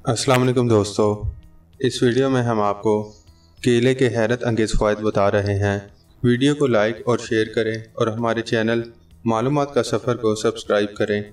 अस्सलाम वालेकुम दोस्तों, इस वीडियो में हम आपको केले के हैरत अंगेज़ फ़वाइद बता रहे हैं। वीडियो को लाइक और शेयर करें और हमारे चैनल मालूमात का सफ़र को सब्सक्राइब करें।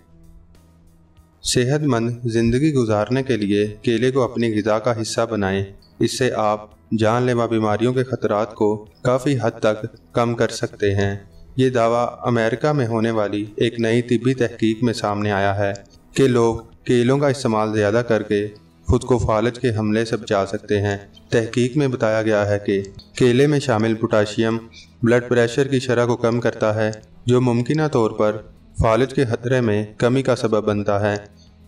सेहतमंद ज़िंदगी गुजारने के लिए केले को अपनी ग़िज़ा का हिस्सा बनाएं। इससे आप जानलेवा बीमारियों के ख़तरात को काफ़ी हद तक कम कर सकते हैं। ये दावा अमेरिका में होने वाली एक नई तिब्बी तहकीक में सामने आया है कि लोग केलों का इस्तेमाल ज़्यादा करके खुद को फालज के हमले से बचा सकते हैं। तहकीक में बताया गया है कि केले में शामिल पोटाशियम ब्लड प्रेशर की शरह को कम करता है, जो मुमकिन तौर पर फालज के खतरे में कमी का सबब बनता है।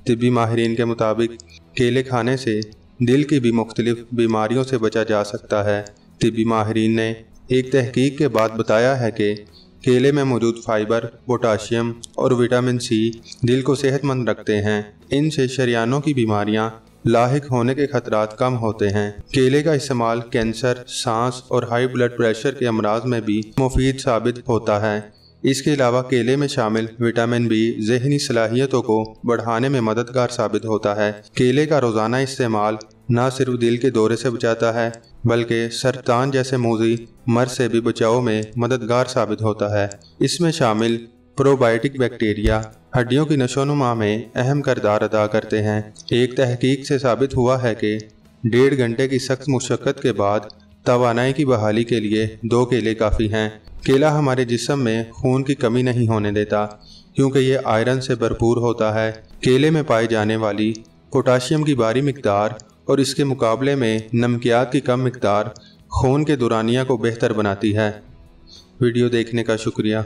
तिब्बी माहिरीन के मुताबिक केले खाने से दिल की भी मुख्तलिफ बीमारियों से बचा जा सकता है। तिब्बी माहिरीन ने एक तहकीक के बाद बताया है कि केले में मौजूद फाइबर, पोटाशियम और विटामिन सी दिल को सेहतमंद रखते हैं। इनसे शरियानों की बीमारियां लाहिक होने के खतरात कम होते हैं। केले का इस्तेमाल कैंसर, सांस और हाई ब्लड प्रेशर के अमराज में भी मुफीद साबित होता है। इसके अलावा केले में शामिल विटामिन बी ज़हनी सलाहियतों को बढ़ाने में मददगार साबित होता है। केले का रोज़ाना इस्तेमाल न सिर्फ दिल के दौरे से बचाता है, बल्कि सरतान जैसे मूज़ी मर्ज से भी बचाव में मददगार साबित होता है। इसमें शामिल प्रोबायोटिक बैक्टीरिया हड्डियों की नशोनुमा में अहम किरदार अदा करते हैं। एक तहकीक से साबित हुआ है कि 1.5 घंटे की सख्त मुशक्क़त के बाद तवानाई की बहाली के लिए 2 केले काफ़ी हैं। केला हमारे जिस्म में खून की कमी नहीं होने देता, क्योंकि ये आयरन से भरपूर होता है। केले में पाई जाने वाली पोटाशियम की भारी मिकदार और इसके मुकाबले में नमकियात की कम मिकदार खून के दौरानिया को बेहतर बनाती है। वीडियो देखने का शुक्रिया।